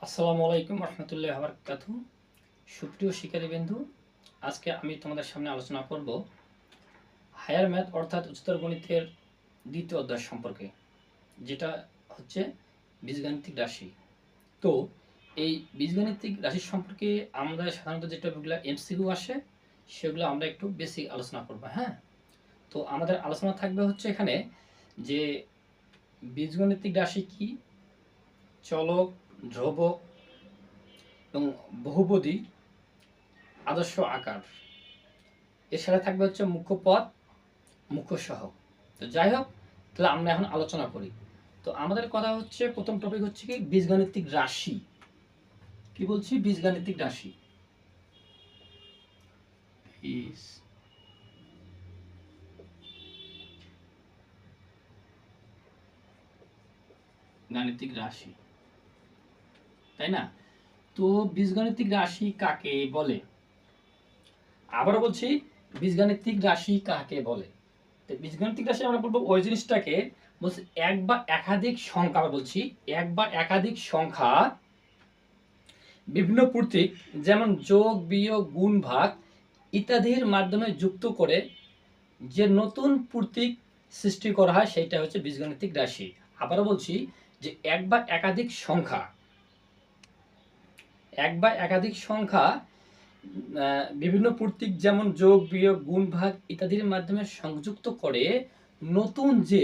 আসসালামু আলাইকুম রহমতুল্লাহ বারাকাতুহু। সুপ্রিয় শিক্ষার্থীবৃন্দু, আজকে আমি তোমাদের সামনে আলোচনা করব হায়ার ম্যাথ অর্থাৎ উচ্চতর গণিতের দ্বিতীয় অধ্যায় সম্পর্কে, যেটা হচ্ছে বীজগাণিতিক রাশি। তো এই বীজগাণিতিক রাশি সম্পর্কে আমরা সাধারণত যে টপিকগুলো এমসিকিউ আসে সেগুলো আমরা একটু বেশি আলোচনা করব। হ্যাঁ, তো আমাদের আলোচনা থাকবে হচ্ছে এখানে যে বীজগাণিতিক রাশি কি, চলক, ধ্রুবক এবং বহুপদী আদর্শ আকার, এর সাথে থাকবে হচ্ছে মুখ্য পদ, মুখ্য সহগ। তো যাই হোক, তাহলে আমরা এখন আলোচনা করি। তো আমাদের কথা হচ্ছে প্রথম টপিক হচ্ছে কি বীজগাণিতিক রাশি। কি বলছি? বীজগাণিতিক রাশি। গাণিতিক রাশি, তাই না? তো বীজগাণিতিক রাশি কাকে বলে? আবার বলছি, বীজগাণিতিক রাশি কাকে বলে? তো বীজগাণিতিক রাশি আমরা বলবো ওই জিনিসটাকে, বলছি এক বা একাধিক সংখ্যা, আমরা বলছি এক বা একাধিক সংখ্যা বিভিন্ন প্রতীক যেমন যোগ, বিয়োগ, গুণ, ভাগ ইত্যাদির মাধ্যমে যুক্ত করে যে নতুন প্রতীক সৃষ্টি করা হয় সেটা হচ্ছে বীজগাণিতিক রাশি। আবারও বলছি যে এক বা একাধিক সংখ্যা, এক বা একাধিক সংখ্যা বিভিন্ন প্রতীক যেমন যোগ, বিয়োগ, গুণ, ভাগ ইত্যাদির মাধ্যমে সংযুক্ত করে নতুন যে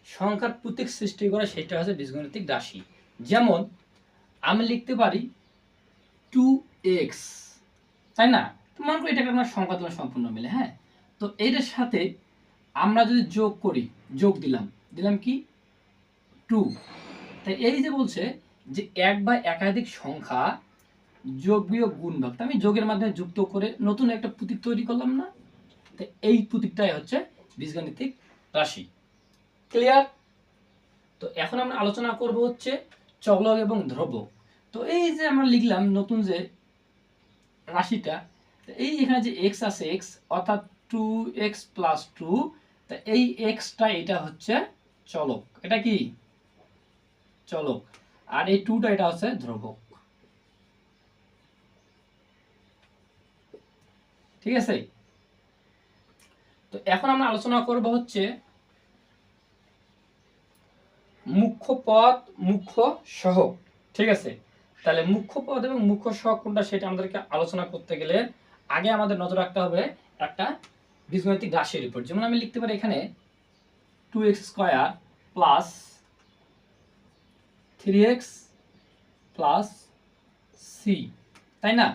সংখ্যার প্রতীক সৃষ্টি করে সেটা হচ্ছে বীজগাণিতিক রাশি। যেমন আমি লিখতে পারি 2x, তাই না? তো মনে করি এটাকে আমরা সংখ্যা তুলনা সম্পূর্ণ মিলে। হ্যাঁ, তো এইটার সাথে আমরা যদি যোগ করি, যোগ দিলাম, দিলাম কি 2। তাই এই যে বলছে যে এক বা একাধিক সংখ্যা যোগ, বিয়োগ, গুণ, ভাগ, আমি যোগের মাধ্যমে যুক্ত করে নতুন একটা প্রতীক তৈরি করলাম না? তাই এই প্রতীকটাই হচ্ছে বীজগাণিতিক রাশি। ক্লিয়ার? তো এখন আমরা আলোচনা করব হচ্ছে চলক এবং ধ্রুবক। তো এই যে আমরা লিখলাম নতুন যে রাশিটা, এই এখানে যে x আছে, x অর্থাৎ 2x প্লাস 2, তা এই xটা এটা হচ্ছে চলক। এটা কি চলক, আর এই 2টা এটা হচ্ছে ধ্রুবক। ঠিক আছে? তো এখন আমরা আলোচনা করব হচ্ছে মুখ্য পদ, মুখ্য সহগ। ঠিক আছে? তাহলে মুখ্য পদ এবং মুখ্য সহগ কোনটা সেটা আমাদেরকে আলোচনা করতে গেলে আগে আমাদের নজর রাখতে হবে একটা বীজগাণিতিক রাশির উপর। যেমন আমি লিখতে পারি এখানে 2x square plus 3x plus C, তাই না?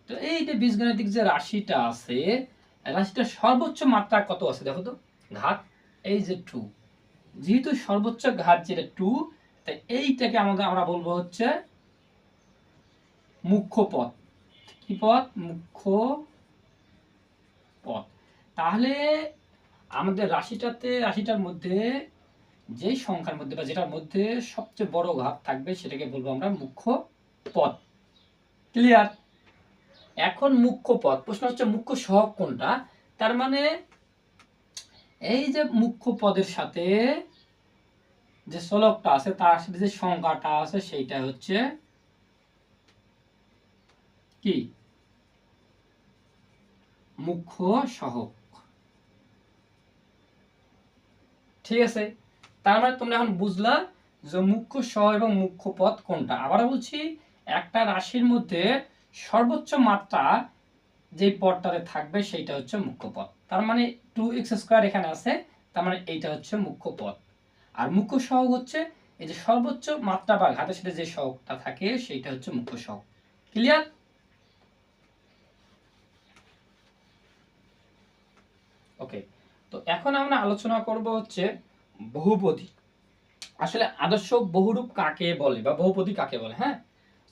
তো এই যে বীজগাণিতিক যে রাশিটা আছে, রাশিটার সর্বোচ্চ মাত্রা কত আছে দেখো তো, ঘাত এই যে 2। যেহেতু সর্বোচ্চ ঘাত যেটা 2, তাই এইটাকে আমরা বলবো হচ্ছে মুখ্য পদ। কি পদ? মুখ্য পদ। তাহলে আমাদের রাশিটার মধ্যে যেই সংখ্যার মধ্যে বা যেটার মধ্যে সবচেয়ে বড় ঘাত থাকবে সেটাকে বলবো আমরা মুখ্য পদ। ক্লিয়ার? এখন মুখ্য পদ, প্রশ্ন হচ্ছে মুখ্য সহগ কোনটা? তার মানে এই যে মুখ্য পদের সাথে যে চলকটা আছে তার সাথে যে সংখ্যাটা আছে সেইটা হচ্ছে কি মুখ্য সহগ। ঠিক আছে? তার মানে তোমরা এখন বুঝলা যে মুখ্য সহগ এবং মুখ্য পদ কোনটা। আবার বলছি, একটা রাশির মধ্যে সর্বোচ্চ মাত্রা যে পদটাতে থাকবে সেইটা হচ্ছে মুখ্য পদ। তার মানে 2x স্কয়ার এখানে আছে, তার মানে এইটা হচ্ছে মুখ্য পদ। আর মুখ্য সহগ হচ্ছে এই যে সর্বোচ্চ মাত্রা বা ঘাতের সাথে যে সহগটা থাকে সেইটা হচ্ছে মুখ্য সহগ। ক্লিয়ার? ওকে। তো এখন আমরা আলোচনা করব হচ্ছে বহুপদী। আসলে আদর্শ বহুরূপ কাকে বলে বা বহুপদী কাকে বলে? হ্যাঁ,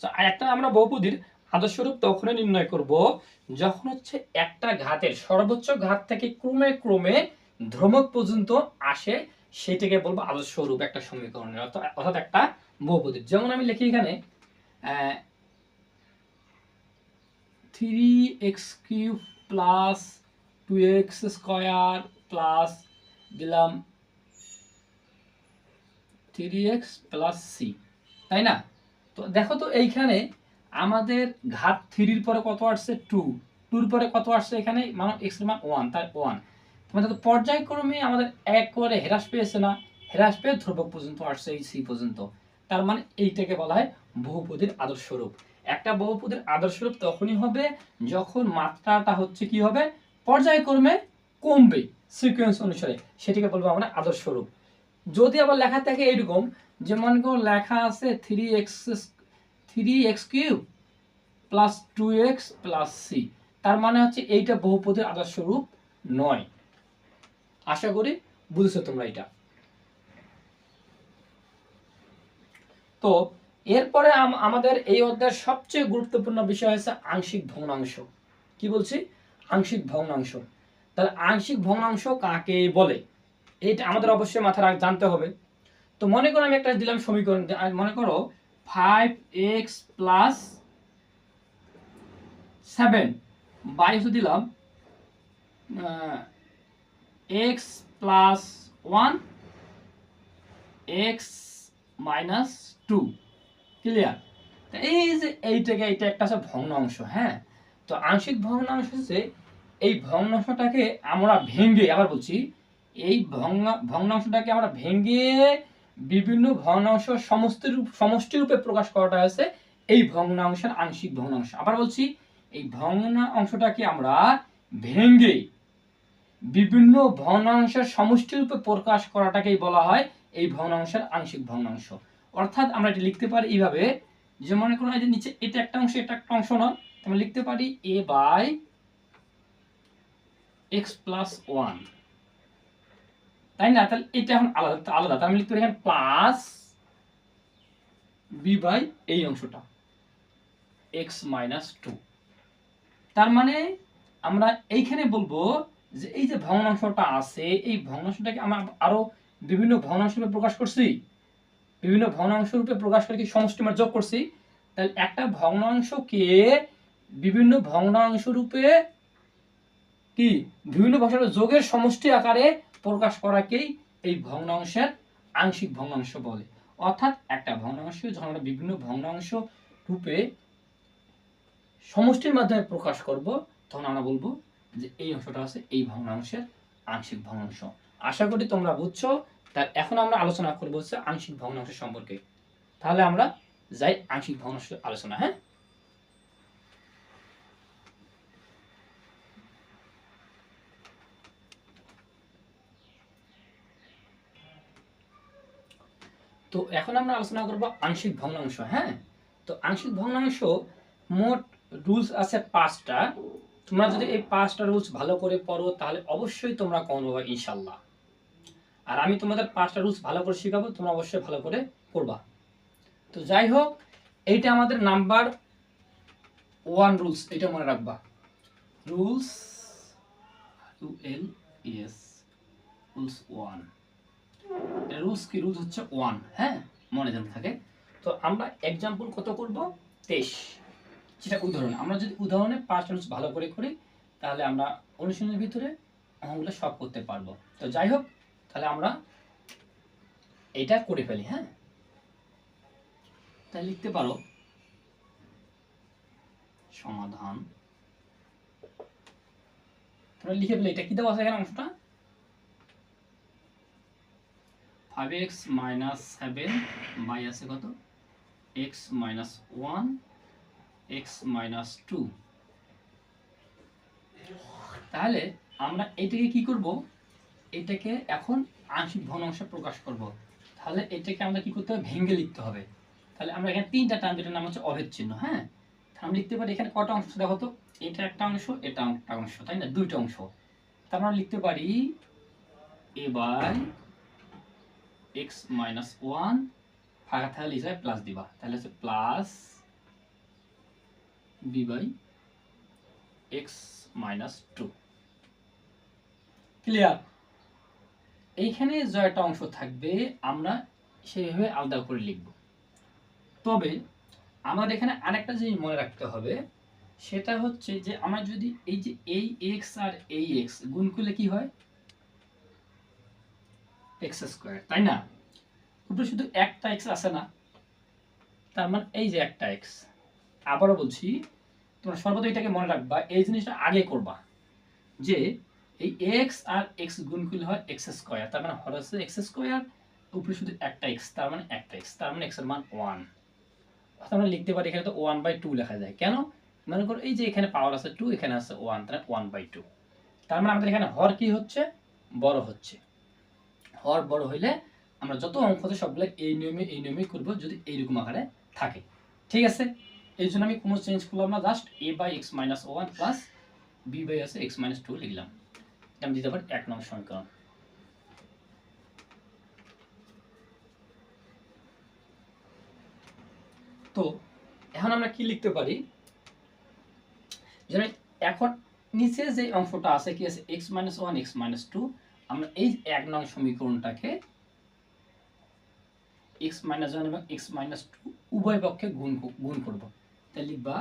তো একটা আমরা বহুপদীর আদর্শ রূপ তখনই নির্ণয় করব যখন হচ্ছে একটা ঘাতের সর্বোচ্চ ঘাত থেকে ক্রমে ক্রমে ধ্রুবক পর্যন্ত আসে, সেটাকে বলবো আদর্শ রূপ একটা সমীকরণের, অর্থাৎ একটা বহুপদীর। যেমন আমি লিখি এখানে 3x³ প্লাস 2x² প্লাস দিলাম 3x প্লাস c, তাই না? তো দেখো তো এইখানে আমাদের ঘাত 3 পরে কত আসছে 2, 2 পরে কত আসছে এখানে মানে x এর মান 1, তাই 1। মানে তো পর্যায়ক্রমে আমাদের এক করে হ্রাস পেয়েছে না, হ্রাস পেয়ে ধ্রুবক পর্যন্ত আসছে এই c পর্যন্ত। তার মানে এইটাকে বলা হয় বহুপদীর আদর্শ রূপ। একটা বহুপদীর আদর্শ রূপ তখনই হবে যখন মাত্রাটা হচ্ছে কি হবে পর্যায়ক্রমে কমবে সিকোয়েন্স অনুসারে, সেটাকে বলবো আমরা আদর্শ রূপ। যদি আবার লেখা থাকে এইরকম যে মনে করো লেখা আছে 3x cube plus 2x plus c, তার মানে হচ্ছে এইটা বহুপদীর আদর্শ রূপ নয়। আশা করি বুঝেছো তোমরা এটা। তো এরপরে আমাদের এই অধ্যায়ের সবচেয়ে গুরুত্বপূর্ণ বিষয় হচ্ছে আংশিক ভগ্নাংশ। কি বলছি? আংশিক ভগ্নাংশ। তাহলে আংশিক ভগ্নাংশ কাকে বলে এটা আমাদের অবশ্যই মাথায় জানতে হবে। তো মনে করো আমি একটা দিলাম সমীকরণ, মনে করো 5x প্লাস 7 বাই দিলাম x plus 1 x minus 2। Clear? এই যে এইটাকে এইটা একটা আছে ভগ্নাংশ। হ্যাঁ, তো আংশিক ভগ্নাংশ হচ্ছে এই ভগ্নাংশটাকে আমরা ভেঙে, আবার বলছি এই ভগ্নাংশটাকে আমরা ভেঙে বিভিন্ন ভগ্নাংশ সমষ্টি রূপে প্রকাশ করাটা আছে এই ভগ্নাংশের আংশিক ভগ্নাংশ। আবার বলছি এই ভগ্নাংশটাকে আমরা ভেঙে বিভিন্ন ভগ্নাংশের সমষ্টি রূপে প্রকাশ করাটাকেই বলা হয় এই ভগ্নাংশের আংশিক ভগ্নাংশ। অর্থাৎ আমরা এটা লিখতে পারি এইভাবে যে মনে করুন এই যে নিচে এটা একটা অংশ এটা একটা অংশ না, আমরা লিখতে পারি a বাই x প্লাস 1, তাই না? তাহলে এটা এখন আলাদা আলাদা, আমি লিখতে পারি এখানে প্লাস b বাই এই অংশটা x মাইনাস 2। তার মানে আমরা এইখানে বলবো যে এই যে ভগ্নাংশটা আছে এই ভগ্নাংশটাকে আমরা আরো বিভিন্ন ভগ্নাংশ রূপে প্রকাশ করছি, বিভিন্ন ভগ্নাংশ রূপে প্রকাশ করে কি সমষ্টি মানে যোগ করছি। তাহলে একটা ভগ্নাংশকে বিভিন্ন ভগ্নাংশ রূপে কি বিভিন্ন ভগ্নাংশ যোগের সমষ্টি আকারে প্রকাশ করাকেই এই ভগ্নাংশের আংশিক ভগ্নাংশ বলে। অর্থাৎ একটা ভগ্নাংশ যখন আমরা বিভিন্ন ভগ্নাংশ রূপে সমষ্টির মাধ্যমে প্রকাশ করব তখন আমরা বলবো যে এই অংশটা আছে এই ভগ্নাংশের আংশিক ভগ্নাংশ। আশা করি তোমরা বুঝছো। তার এখন আমরা আলোচনা করবো হচ্ছে আংশিক ভগ্নাংশ সম্পর্কে। তাহলে আমরা যাই আংশিক ভগ্নাংশ আলোচনা। হ্যাঁ, তো এখন আমরা আলোচনা করব আংশিক ভগ্নাংশ। হ্যাঁ, তো আংশিক ভগ্নাংশ মোট রুলস আছে 5টা। তোমরা যদি এই 5টা রুলস ভালো করে পড়ো তাহলে অবশ্যই তোমরা কমন পাবে ইনশাআল্লাহ। আর আমি তোমাদের 5টা রুলস ভালো করে শেখাবো, তোমরা অবশ্যই ভালো করে করবা। তো যাই হোক, এইটা আমাদের নাম্বার 1 রুলস, এটা মনে রাখবা। রুলস রুলস 1, রুলস কি রুলস হচ্ছে 1। হ্যাঁ, মনে যেন থাকে। তো আমরা एग्जांपल কত করব 23, যেটা উদাহরণ। আমরা যদি উদাহরণে 5টা রুলস ভালো করে করি তাহলে আমরা অনুশীলনের ভিতরে অঙ্কগুলো সব করতে পারবো। তো যাই হোক, তাহলে আমরা এটা করে ফেলি। হ্যাঁ, তাই লিখতে পারো সমাধান। তোমরা লিখে ফেলে এটা কি দেওয়া আছে এখানে অংশটা 5x মাইনাস 7 বাই আছে কত x মাইনাস 1 x মাইনাস 2। তাহলে আমরা এটাকে কি করব, এটাকে এখন আংশিক ভগ্নাংশে প্রকাশ করব। তাহলে এটাকে আমরা কি করতে হবে, ভেঙে লিখতে হবে। তাহলে আমরা এখানে 3টা টার্ম, যেটার নাম হচ্ছে অভেদ চিহ্ন। হ্যাঁ, আমরা লিখতে পারি এখানে কটা অংশ দেখো তো, এটা একটা অংশ এটা একটা অংশ, তাই না? 2টা অংশ। তার আমরা লিখতে পারি a বাই x মাইনাস 1 ফাঁকা থাকলে লিখে প্লাস দিবা, তাহলে হচ্ছে plus b by x minus 2। Clear? এইখানে যে একটা অংশ থাকবে আমরা সেইভাবে আলাদা করে লিখব। তবে আমাদের এখানে আরেকটা জিনিস মনে রাখতে হবে, সেটা হচ্ছে যে আমরা যদি এই যে এই x আর এই x গুণ করলে কি হয় x স্কয়ার, তাই না? উপরে শুধু একটা x আছে না, তার মানে এই যে একটা এক্স। আবারও বলছি, তোমরা সর্বদা এটাকে মনে রাখবা, এই জিনিসটা আগে করবা যে এই এক্স আর এক্স গুণ করলে হয় এক্স স্কোয়ার, তার মানে হর হচ্ছে এক্স স্কোয়ার, উপরে শুধু একটা এক্স, তার মানে একটা এক্স, তার মানে এক্স এর মান 1। আমরা লিখতে পারি এখানে তো 1/2 লেখা যায়, কেন? মনে করো এই যে এখানে পাওয়ার আছে 2, এখানে আছে 1, তাহলে 1/2। তার মানে আমাদের এখানে হর কি হচ্ছে? বড় হচ্ছে। হর বড় হইলে আমরা যত অঙ্ক আছে সবগুলো এই নিয়মে করব, যদি এইরকম আকারে থাকে। ঠিক আছে, এই জন্য আমি কোনো চেঞ্জ করলাম না, জাস্ট a/x-1 প্লাস b/x-2 লিখলাম। এটা আমি দিতে পারি 1 নং সমীকরণ। তো এখন আমরা কি লিখতে পারি, যেন এখন নিচে যে অংশটা আছে কি আছে x-1 x-2, আমরা এই 1 নং সমীকরণটাকে x-1 এবং x-2 উভয় পক্ষে গুণ করব। তাই লিখবা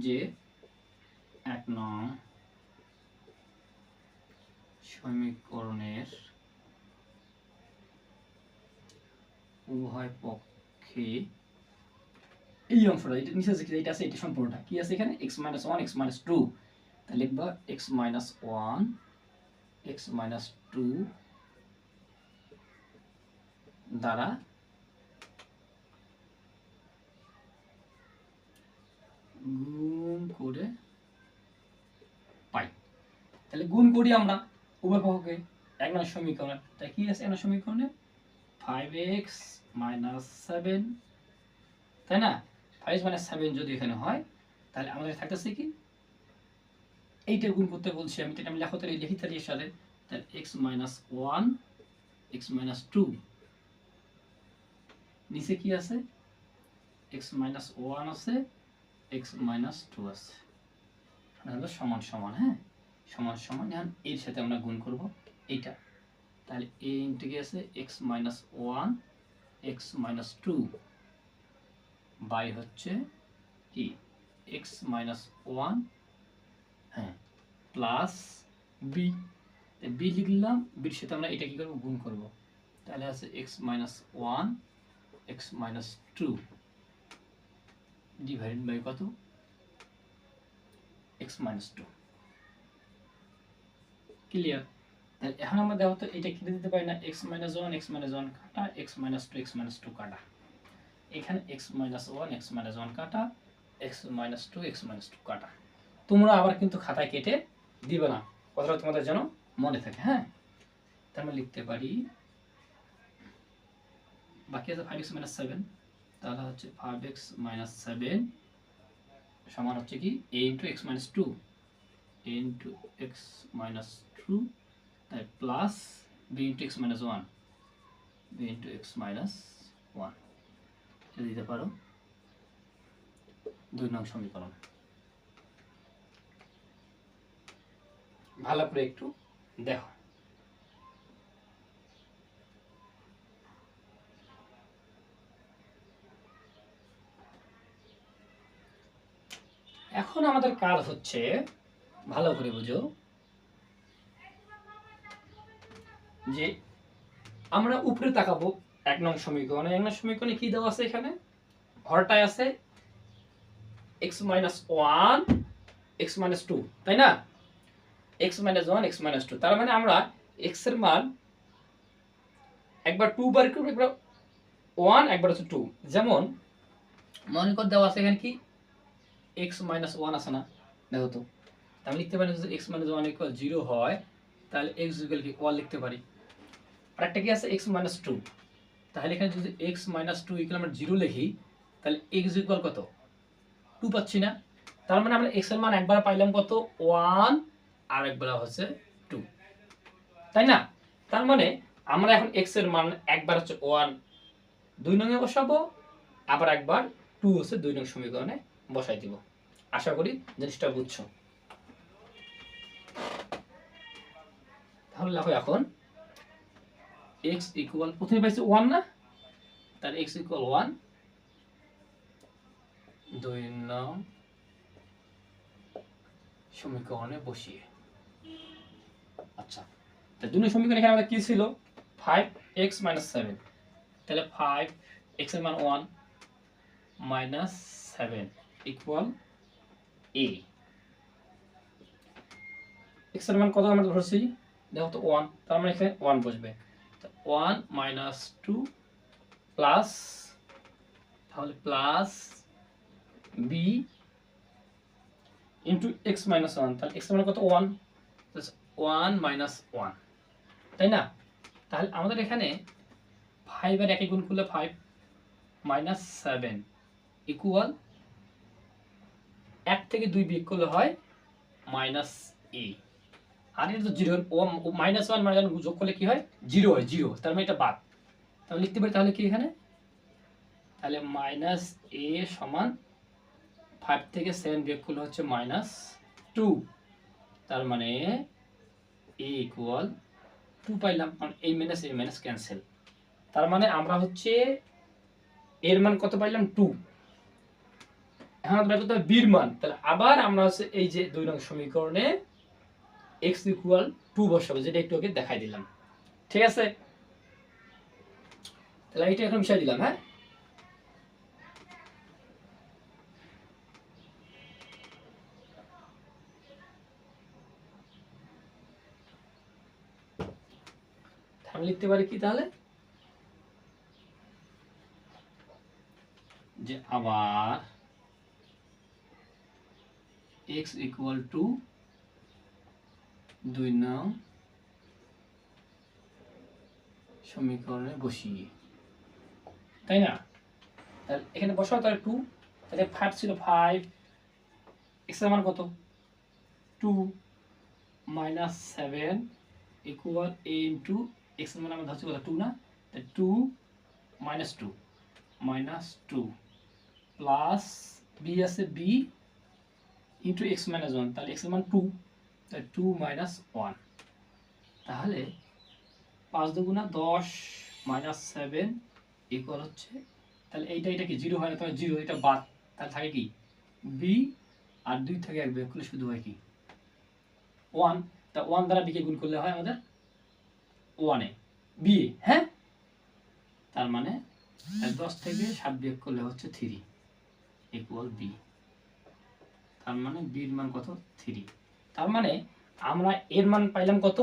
যে 1 নং সমীকরণের উভয় পক্ষে এই অংশটা, এটা নিচে যে এটা আছে এটা সম্পূর্ণটা কি আছে এখানে x-1 x-2, তাই লিখবা x-1 x-2 দ্বারা গুণ করে পাই। তাহলে গুণ করি আমরা উভয় পক্ষকে 1 নং সমীকরণে, তাই কি আছে 1 নং সমীকরণে 5x - 7, তাই না? 5x - 7 যদি এখানে হয় তাহলে আমাদের থাকতেছে কি এইটা গুণ করতে বলছি আমি, এটা আমি লিখি তাহলে এর সাথে, তাহলে x-1 x-2 নিচে কি আছে x-1 আছে x-2 আছে, হলো সমান সমান। হ্যাঁ, সমান সমান, এখন এর সাথে আমরা গুণ করব এইটা, তাহলে a ইনটু কি আছে x-1 x-2 বাই হচ্ছে কি x-1, হ্যাঁ, প্লাস b, বি লিখলাম, বির সাথে আমরা এটা কি করব গুণ করব, তাহলে আছে x-1 x-2 ডিভাইড বাই কত x-2। ক্লিয়ার? তাহলে এখন আমরা দেখো তো এটা কেটে দিতে পারি না, x-1 x-1 কাটা, x-2 x-2 কাটা, এখানে x-1 x-1 কাটা, x-2 x-2 কাটা। তোমরা আবার কিন্তু খাতায় কেটে দিবে না, কথাটা তোমাদের যেন মনে থাকে। হ্যাঁ, তার আমরা লিখতে পারি বাকি আছে 5x - 7, তাহলে হচ্ছে 5x - 7 সমান হচ্ছে কি a × x-2 a × x-2, তাই plus b × x-1 b × x-1, এটা দিতে পারো 2 নং সমীকরণ। ভালো করে একটু দেখো। এখন আমাদের কাজ হচ্ছে, ভালো করে বুঝো, যে আমরা উপরে তাকাবো 1 নং সমীকরণে। 1 নং সমীকরণে কি দেওয়া আছে, এখানে হরটায় আছে x-1 x-2, তাই না? x-1 x-2, তার মানে আমরা x এর মান একবার 2 বার করব, একবার 1, একবার হচ্ছে 2। যেমন মনে কর দেওয়া আছে এখানে কি x-1 আছে না, দেখো তো, আমি লিখতে পারি যদি x-1 = 0 হয় তাহলে x = কি 1 লিখতে পারি। আর একটা কি আছে x-2, তাহলে এখানে যদি x-2 = আমরা 0 লিখি তাহলে x = কত 2 পাচ্ছি না। তার মানে আমরা x এর মান একবার পাইলাম কত 1, আর একবার হচ্ছে 2, তাই না? তার মানে আমরা এখন x এর মান একবার হচ্ছে 1 2 নং এ বসাবো, আবার একবার 2 হচ্ছে 2 নং সমীকরণে বসাই দিব। আশা করি জিনিসটা বুঝছো। তাহলে দেখো এখন x ইকুয়াল, প্রথমে পাইছি 1 না, তাহলে x ইকুয়াল 1 2 নং সমীকরণে বসিয়ে। আচ্ছা, তাহলে 2 নং সমীকরণে এখানে আমাদের কি ছিল 5x - 7, তাহলে 5 x এর মান 1, মাইনাস 7 ইকুয়াল a। x এর মান কত আমরা ধরছি দেখো তো 1, তার মানে এখানে 1 বসবে। তো 1 মাইনাস 2 প্লাস, তাহলে plus b into x minus 1, তাহলে x এর মান কত 1, 1 মাইনাস 1, তাই না? তাহলে আমাদের এখানে 5 আর 1 গুণ করলে 5 মাইনাস 7 ইকুয়াল 1 থেকে 2 বিয়োগ করলে হয় মাইনাস a। আর এটা তো জিরো, ও মাইনাস 1 মানে যোগ করলে কি হয় 0 হয়, 0, তার মানে এটা বাদ। তাহলে লিখতে পারি তাহলে কি এখানে, তাহলে মাইনাস a সমান 5 থেকে 7 বিয়োগ করলে হচ্ছে মাইনাস 2, তার মানে a ইকুয়াল 2 পাইলাম, কারণ a মাইনাস ক্যান্সেল। তার মানে আমরা হচ্ছে এর মান কত পাইলাম 2। এখন আমরা কত b এর মান, তাহলে আবার আমরা হচ্ছে এই যে 2 নং সমীকরণে x ইকুয়াল 2 বসাবো, যেটা একটু আগে দেখাই দিলাম। ঠিক আছে, তাহলে এটা এখন মিশাই দিলাম। হ্যাঁ, আমি লিখতে পারি কি তাহলে, যে আবার x ইকুয়াল টু 2 নং সমীকরণে বসিয়ে, তাই না? তাহলে এখানে বসাও, তাহলে 2, তাহলে 5 ছিল 5, x এর মান কত 2 minus 7 equal a into x এর মান আমরা ধরছি কত 2 না, তাহলে 2 মাইনাস 2 প্লাস b আছে b ইন্টু x মাইনাস 1, তাহলে x এর মান 2, তাহলে 2 মাইনাস 1, তাহলে 5 দুগুণা 10 মাইনাস 7 ইকুয়াল হচ্ছে, তাহলে এটা কি 0 হয় না, তাহলে 0, এটা বাদ, তাহলে থাকে কি b, আর 2 থেকে 1 বিয়োগ করলে শুধু হয় কি 1, তা 1 দ্বারা b কে গুণ করলে হয় আমাদের 1 এ b এ। হ্যাঁ, তার মানে 10 থেকে 7 বিয়োগ করলে হচ্ছে 3 ইকুয়াল b, তার মানে b এর মান কত 3। তার মানে আমরা এর মান পাইলাম কত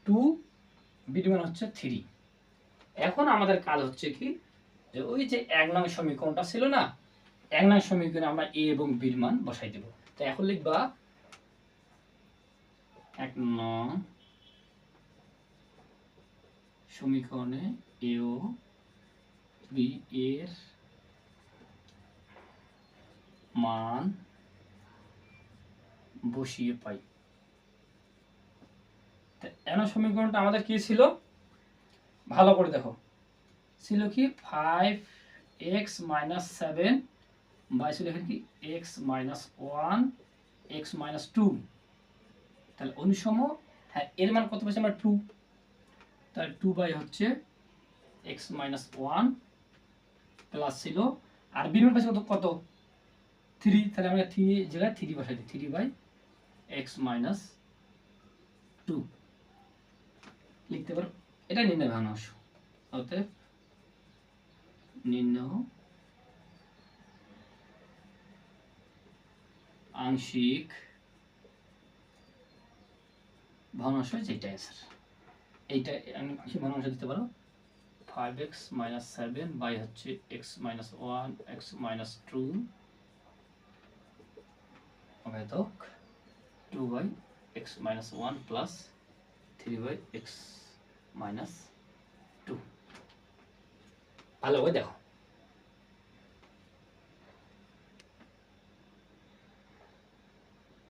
2, b এর মান হচ্ছে 3। এখন আমাদের কাজ হচ্ছে কি, যে ওই যে 1 নং সমীকরণটা ছিল না, 1 নং সমীকরণে আমরা a এবং b এর মান বসাই দেব। তো এখন লিখবা 1 নং সমীকরণে a ও b এর মান বসিয়ে পাই। তো 1 নং সমীকরণটা আমাদের কি ছিল, ভালো করে দেখো, ছিল কি 5x মাইনাস 7 বাই ছিল এখানে কি x মাইনাস 1 x মাইনাস 2, তাহলে অনুসম, হ্যাঁ এর মান কত পাইছি আমরা 2, তাহলে 2 বাই হচ্ছে x মাইনাস 1 প্লাস ছিল, আর b এর মান পাইছি কত 3, তাহলে আমরা 3 জায়গায় 3 বসাই দিই, 3 বাই x মাইনাস 2 লিখতে পারো। এটা নির্ণয় ভগ্নাংশ, অতএব নির্ণয় আংশিক ভগ্নাংশ, যেটা অ্যান্সার, এইটা আংশিক ভগ্নাংশ দিতে পারো 5x মাইনাস 7 বাই হচ্ছে x মাইনাস 1 x মাইনাস 2 অবেদক 2 by x minus 1 plus 3 by x minus 2। ভালো করে দেখো।